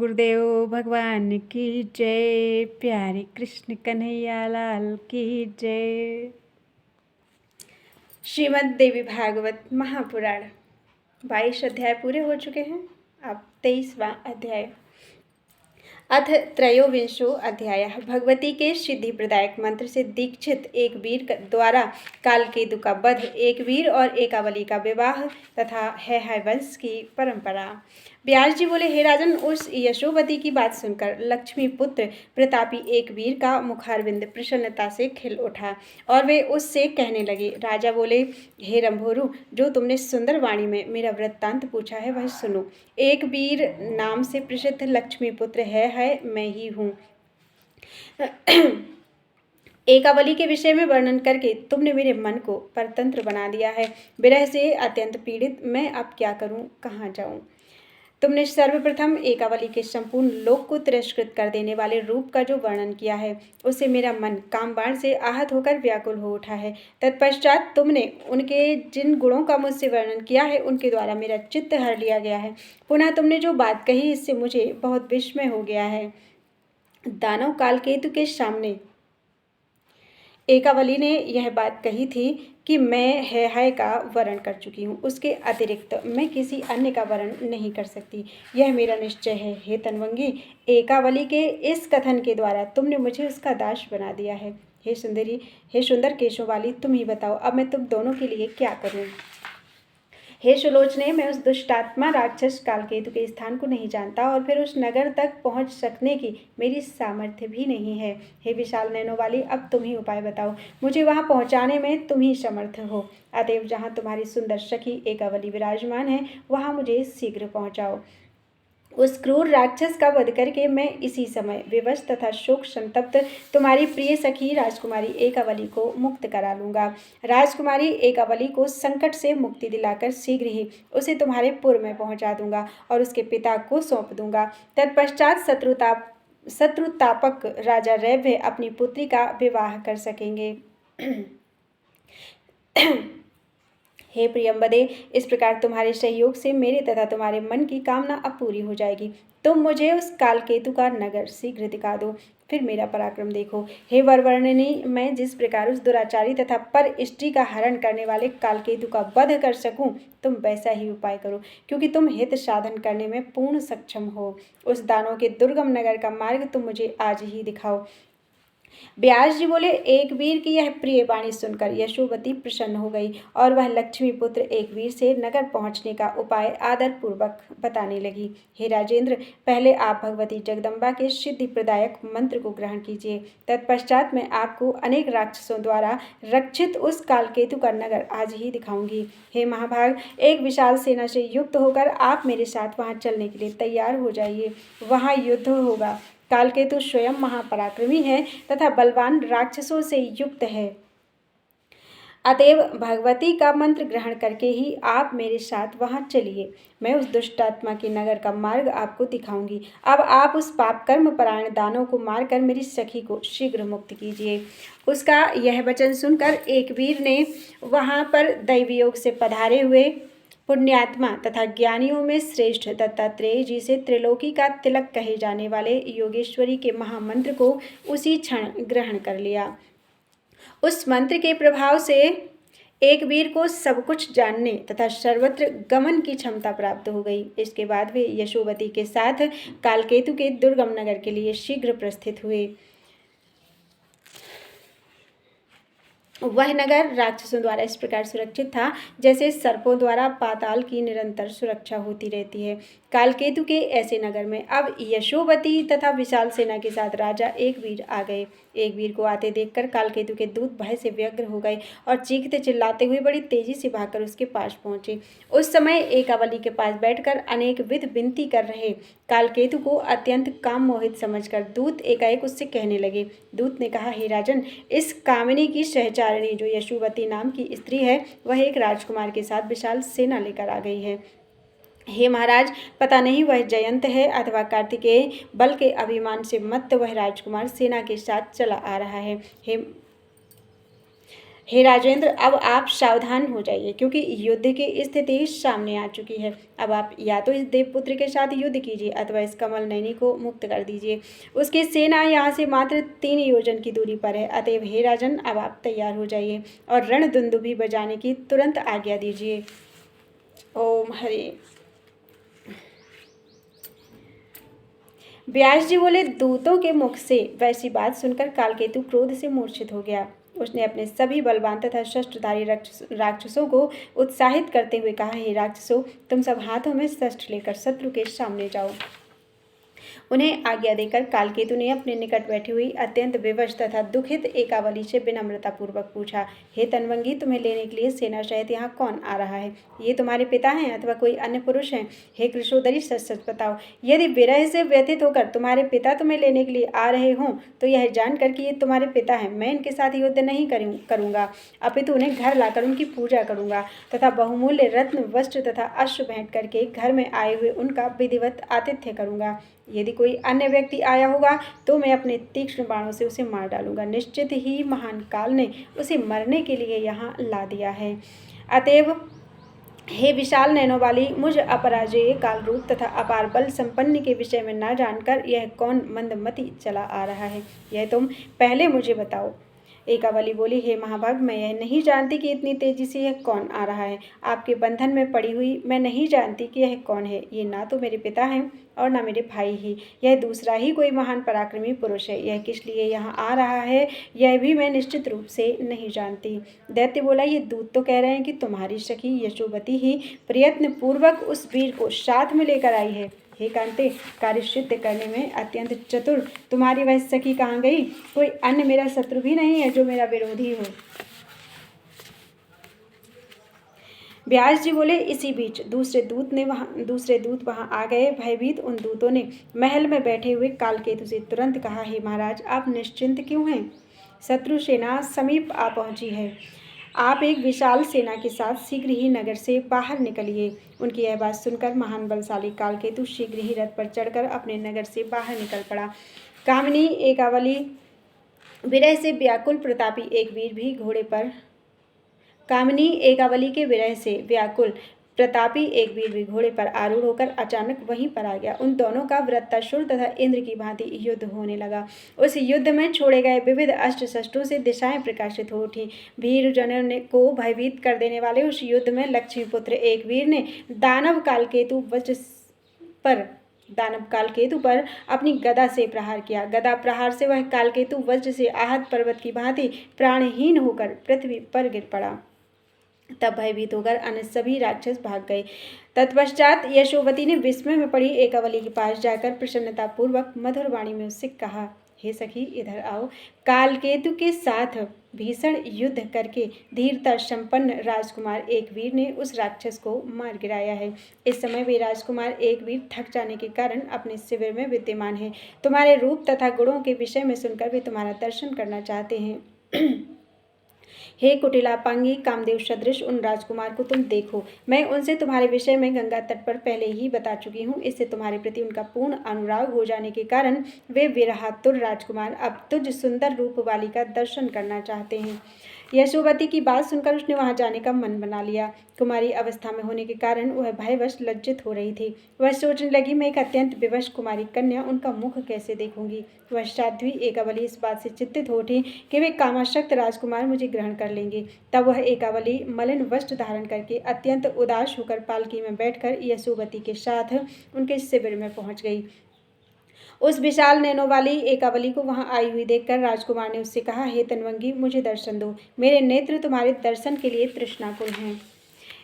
गुरुदेव भगवान की जय। प्यारे कृष्ण कन्हैया लाल की जय। श्रीमद् देवी भागवत महापुराण 22 अध्याय पूरे हो चुके हैं। अब 23वां अध्याय। अथ त्रयोविंशो अध्याय। भगवती के सिद्धि प्रदायक मंत्र से दीक्षित एक वीर द्वारा कालकेतु का वध, एक वीर और एकावली का विवाह तथा है वंश की परंपरा। व्यास जी बोले, हे राजन, उस यशोवती की बात सुनकर लक्ष्मी पुत्र प्रतापी एक वीर का मुखारविंद प्रसन्नता से खिल उठा और वे उससे कहने लगे। राजा बोले, हे रंभोरु, जो तुमने सुंदर वाणी में मेरा वृत्तांत पूछा है वह सुनो। एक वीर नाम से प्रसिद्ध लक्ष्मी पुत्र है मैं ही हूँ। एकावली के विषय में वर्णन करके तुमने मेरे मन को परतंत्र बना दिया है। विरह से अत्यंत पीड़ित मैं अब क्या करूं, कहाँ जाऊं। तुमने सर्वप्रथम एकावली के संपूर्ण लोक को तिरस्कृत कर देने वाले रूप का जो वर्णन किया है, उससे मेरा मन कामबाण से आहत होकर व्याकुल हो उठा है। तत्पश्चात तुमने उनके जिन गुणों का मुझसे वर्णन किया है, उनके द्वारा मेरा चित्त हर लिया गया है। पुनः तुमने जो बात कही, इससे मुझे बहुत विस्मय हो गया है। दानव कालकेतु के सामने एकावली ने यह बात कही थी कि मैं है का वर्ण कर चुकी हूँ, उसके अतिरिक्त मैं किसी अन्य का वर्ण नहीं कर सकती, यह मेरा निश्चय है। हे तन्वंगी, एकावली के इस कथन के द्वारा तुमने मुझे उसका दास बना दिया है। हे सुंदरी, हे सुंदर केशों वाली, तुम ही बताओ अब मैं तुम दोनों के लिए क्या करूँ। हे सुलोचने, मैं उस दुष्टात्मा राक्षस कालकेतु के स्थान को नहीं जानता और फिर उस नगर तक पहुंच सकने की मेरी सामर्थ्य भी नहीं है। हे विशाल नैनों वाली, अब तुम ही उपाय बताओ, मुझे वहां पहुंचाने में तुम ही समर्थ हो। अतएव जहां तुम्हारी सुंदर सखी एकावली विराजमान है, वहां मुझे शीघ्र पहुंचाओ। उस क्रूर राक्षस का वध करके मैं इसी समय विवश तथा शोक संतप्त तुम्हारी प्रिय सखी राजकुमारी एकावली को मुक्त करा लूंगा। राजकुमारी एकावली को संकट से मुक्ति दिलाकर शीघ्र ही उसे तुम्हारे पुर में पहुंचा दूंगा और उसके पिता को सौंप दूंगा। तत्पश्चात शत्रुतापक राजा रैव्य अपनी पुत्री का विवाह कर सकेंगे। हे प्रियंबदे, इस प्रकार तुम्हारे सहयोग से मेरे तथा तुम्हारे मन की कामना अब पूरी हो जाएगी। तुम मुझे उस कालकेतु का नगर शीघ्र दिखा दो, फिर मेरा पराक्रम देखो। हे वरवर्णिनी, मैं जिस प्रकार उस दुराचारी तथा पर स्त्री का हरण करने वाले कालकेतु का वध कर सकूं, तुम वैसा ही उपाय करो, क्योंकि तुम हित साधन करने में पूर्ण सक्षम हो। उस दानों के दुर्गम नगर का मार्ग तुम मुझे आज ही दिखाओ। व्यास जी बोले, एक वीर की यह प्रिय वाणी सुनकर यशोवती प्रसन्न हो गई और वह लक्ष्मी पुत्र एक वीर से नगर पहुंचने का उपाय आदर पूर्वक बताने लगी। हे राजेंद्र, पहले आप भगवती जगदम्बा के सिद्धि प्रदायक मंत्र को ग्रहण कीजिए। तत्पश्चात मैं आपको अनेक राक्षसों द्वारा रक्षित उस कालकेतु का नगर आज ही दिखाऊंगी। हे महाभाग, एक विशाल सेना से युक्त होकर आप मेरे साथ वहां चलने के लिए तैयार हो जाइए। वहां युद्ध होगा। कालकेतु स्वयं महापराक्रमी है तथा बलवान राक्षसों से युक्त है। अतएव भगवती का मंत्र ग्रहण करके ही आप मेरे साथ वहां चलिए। मैं उस दुष्टात्मा के नगर का मार्ग आपको दिखाऊंगी। अब आप उस पाप कर्म परायण दानों को मारकर मेरी सखी को शीघ्र मुक्त कीजिए। उसका यह वचन सुनकर एक वीर ने वहां पर दैवयोग से पधारे हुए पुण्यात्मा तथा ज्ञानियों में श्रेष्ठ दत्तात्रेय जी से त्रिलोकी का तिलक कहे जाने वाले योगेश्वरी के महामंत्र को उसी क्षण ग्रहण कर लिया। उस मंत्र के प्रभाव से एक वीर को सब कुछ जानने तथा सर्वत्र गमन की क्षमता प्राप्त हो गई। इसके बाद वे यशोवती के साथ कालकेतु के दुर्गम नगर के लिए शीघ्र प्रस्थित हुए। वह नगर राक्षसों द्वारा इस प्रकार सुरक्षित था जैसे सर्पों द्वारा पाताल की निरंतर सुरक्षा होती रहती है। कालकेतु के ऐसे नगर में अब यशोवती तथा विशाल सेना के साथ राजा एक वीर आ गए। एक वीर को आते देखकर कालकेतु के दूत भय से व्यग्र हो गए और चीखते चिल्लाते हुए बड़ी तेजी से भागकर उसके पास पहुंचे। उस समय एकावली के पास बैठकर अनेक विध विनती कर रहे कालकेतु को अत्यंत काम मोहित समझकर दूत एकाएक उससे कहने लगे। दूत ने कहा, हे राजन, इस कामिनी की सहचारिणी जो यशोवती नाम की स्त्री है, वह एक राजकुमार के साथ विशाल सेना लेकर आ गई है। हे महाराज, पता नहीं वह जयंत है अथवा कार्तिकेय। बल के अभिमान से मत्त वह राजकुमार सेना के साथ चला आ रहा है। हे राजेंद्र, अब आप सावधान हो जाइए, क्योंकि युद्ध की स्थिति सामने आ चुकी है। अब आप या तो इस देवपुत्र के साथ युद्ध कीजिए अथवा इस कमल नयनी को मुक्त कर दीजिए। उसकी सेना यहाँ से मात्र 3 योजन की दूरी पर है। अतएव हे राजन, अब आप तैयार हो जाइए और रणदुंदुभी बजाने की तुरंत आज्ञा दीजिए। ओम हरे। व्यास जी बोले, दूतों के मुख से वैसी बात सुनकर कालकेतु क्रोध से मूर्छित हो गया। उसने अपने सभी बलवान तथा शस्त्रधारी राक्षसों को उत्साहित करते हुए कहा, हे राक्षसों, तुम सब हाथों में शस्त्र लेकर शत्रु के सामने जाओ। उन्हें आज्ञा देकर कालकेतु ने अपने निकट बैठी हुई अत्यंत विवश तथा दुखित एकावली से विनम्रता पूर्वक पूछा, हे तनवंगी, तुम्हें लेने के लिए सेना सहित यहाँ कौन आ रहा है? ये तुम्हारे पिता हैं अथवा कोई अन्य पुरुष हैं? हे कृशोदरी, सच सच बताओ। यदि विरह से व्यथित होकर तुम्हारे पिता तुम्हें लेने के लिए आ रहे हों तो यह जानकर कि ये तुम्हारे पिता हैं, मैं इनके साथ युद्ध नहीं करूँगा, अपितु उन्हें घर लाकर उनकी पूजा करूँगा तथा बहुमूल्य रत्न, वस्त्र तथा अश्व भेंट करके घर में आए हुए उनका विधिवत आतिथ्य करूँगा। यदि कोई अन्य व्यक्ति आया होगा तो मैं अपने तीक्ष्ण बाणों से उसे मार डालूंगा। निश्चित ही महान काल ने उसे मरने के लिए यहाँ ला दिया है। अतएव हे विशाल नैनों वाली, मुझ अपराजेय काल रूप तथा अपार बल संपन्न के विषय में न जानकर यह कौन मंदमती चला आ रहा है, यह तुम पहले मुझे बताओ। एकावली बोली, हे महाभाग, मैं यह नहीं जानती कि इतनी तेजी से यह कौन आ रहा है। आपके बंधन में पड़ी हुई मैं नहीं जानती कि यह कौन है। ये ना तो मेरे पिता हैं और ना मेरे भाई ही, यह दूसरा ही कोई महान पराक्रमी पुरुष है। यह किस लिए यहाँ आ रहा है यह भी मैं निश्चित रूप से नहीं जानती। दैत्य बोला, ये दूत तो कह रहे हैं कि तुम्हारी सखी यशोवती ही प्रयत्न पूर्वक उस वीर को साथ में लेकर आई है। हे कांते, कार्य सिद्ध करने में अत्यंत चतुर तुम्हारी वह सखी कहाँ गई? कोई अन्य मेरा शत्रु भी नहीं है जो मेरा विरोधी हो। व्यास जी बोले, इसी बीच दूसरे दूत वहां आ गए। भयभीत उन दूतों ने महल में बैठे हुए कालकेतु से तुरंत कहा, हे महाराज, आप निश्चिंत क्यों हैं? शत्रु सेना समीप आ पहुंची है। आप एक विशाल सेना के साथ शीघ्र ही नगर से बाहर निकलिए। उनकी यह बात सुनकर महान बलशाली कालकेतु शीघ्र ही रथ पर चढ़कर अपने नगर से बाहर निकल पड़ा। कामिनी एकावली विरह से व्याकुल प्रतापी एक वीर भी घोड़े पर कामिनी एकावली के विरह से व्याकुल प्रतापी एक वीर भी घोड़े पर आरूढ़ होकर अचानक वहीं पर आ गया। उन दोनों का वृत्तासुर तथा इंद्र की भांति युद्ध होने लगा। उस युद्ध में छोड़े गए विविध अस्त्र शस्त्रों से दिशाएं प्रकाशित हो उठी। वीर जनों ने को भयभीत कर देने वाले उस युद्ध में लक्ष्मीपुत्र एक वीर ने दानव कालकेतु पर अपनी गदा से प्रहार किया। गदा प्रहार से वह कालकेतु वज्र से आहत पर्वत की भांति प्राणहीन होकर पृथ्वी पर गिर पड़ा। तब भयभीत होकर अन्य सभी राक्षस भाग गए। तत्पश्चात यशोवती ने विस्मय में पड़ी एकावली के पास जाकर प्रसन्नता पूर्वक मधुर वाणी में उससे कहा, हे सखी, इधर आओ। कालकेतु के साथ भीषण युद्ध करके धीरता संपन्न राजकुमार एक वीर ने उस राक्षस को मार गिराया है। इस समय वे राजकुमार एक वीर थक जाने के कारण अपने शिविर में विद्यमान है। तुम्हारे रूप तथा गुणों के विषय में सुनकर वे तुम्हारा दर्शन करना चाहते हैं। हे कुटिलापांगी कामदेव सदृश उन राजकुमार को तुम देखो। मैं उनसे तुम्हारे विषय में गंगा तट पर पहले ही बता चुकी हूँ। इससे तुम्हारे प्रति उनका पूर्ण अनुराग हो जाने के कारण वे विरहातुर राजकुमार अब तुझ सुंदर रूप वाली का दर्शन करना चाहते हैं। यशोवती की बात सुनकर उसने वहां जाने का मन बना लिया। कुमारी अवस्था में होने के कारण वह भयवश लज्जित हो रही थी। वह सोचने लगी, मैं एक अत्यंत विवश कुमारी कन्या उनका मुख कैसे देखूंगी। वह साध्वी एकावली इस बात से चिंतित हो उठी कि वे कामासक्त राजकुमार मुझे ग्रहण कर लेंगे। तब वह एकावली मलिन वस्त्र धारण करके अत्यंत उदास होकर पालकी में बैठकर यशोवती के साथ उनके शिविर में पहुंच गई। उस विशाल नैनों वाली एकावली को वहां आई हुई देखकर राजकुमार ने उससे कहा, हे तनवंगी, मुझे दर्शन दो। मेरे नेत्र तुम्हारे दर्शन के लिए तृष्णाकुल हैं।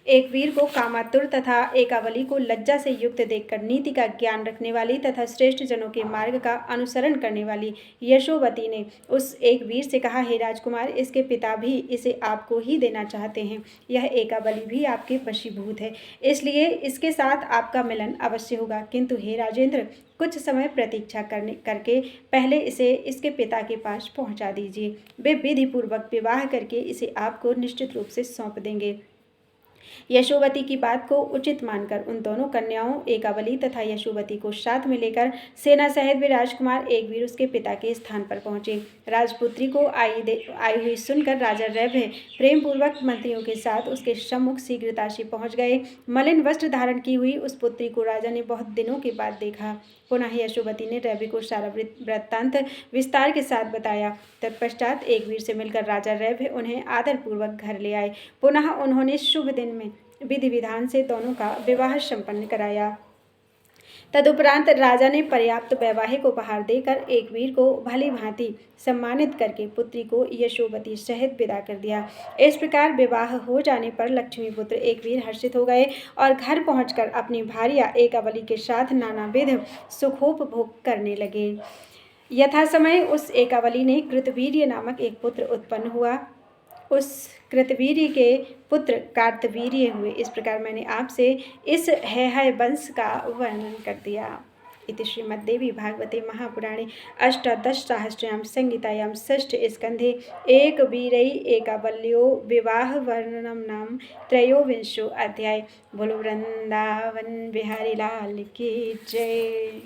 एक वीर को कामातुर तथा एकावली को लज्जा से युक्त देखकर नीति का ज्ञान रखने वाली तथा श्रेष्ठ जनों के मार्ग का अनुसरण करने वाली यशोवती ने उस एक वीर से कहा, हे राजकुमार, इसके पिता भी इसे आपको ही देना चाहते हैं। यह एकावली भी आपके वशीभूत है, इसलिए इसके साथ आपका मिलन अवश्य होगा। किंतु हे राजेंद्र, कुछ समय प्रतीक्षा करके पहले इसे इसके पिता के पास पहुंचा दीजिए। वे विधि पूर्वक विवाह करके इसे आपको निश्चित रूप से सौंप देंगे। यशोवती की बात को उचित मानकर उन दोनों कन्याओं एकावली तथा यशोवती को साथ में लेकर सेना सहित भी राजकुमार एकवीर उसके पिता के स्थान पर पहुंचे। राजपुत्री को आई हुई सुनकर राजा रैभय प्रेम पूर्वक मंत्रियों के साथ उसके सम्मुख शीघ्रता से पहुंच गए। मलिन वस्त्र धारण की हुई उस पुत्री को राजा ने बहुत दिनों के बाद देखा। पुनः यशोवती ने रैभय को सारा वृत्तांत विस्तार के साथ बताया। तत्पश्चात एकवीर से मिलकर राजा रैभय उन्हें आदरपूर्वक घर ले आए। पुनः उन्होंने शुभ दिन में विधि विधान से दोनों का विवाह संपन्न कराया। तदुपरांत राजा ने पर्याप्त वैवाहिक उपहार देकर एकवीर को भली भांति सम्मानित करके पुत्री को यशोवती सहित विदा कर दिया। इस प्रकार विवाह हो जाने पर लक्ष्मीपुत्र एकवीर हर्षित हो गए और घर पहुंचकर अपनी भार्या एकावली के साथ नानाविध सुखोपभोग करने लगे। यथा समय उस एकावली ने कृतवीर्य नामक एक पुत्र उत्पन्न हुआ। उस कृतवीर्य के पुत्र कार्तवीर्य हुए। इस प्रकार मैंने आपसे इस हैहय वंश का वर्णन कर दिया। इति श्रीमद्देवी भागवते महापुराणे अष्टादशसहस्रयां संहितायां षष्ठ स्कन्धे एकवीरै एकावल्यो विवाह वर्णनम नाम त्रयोविंशो अध्याय। बोलो वृंदावन बिहारी लाल की जय।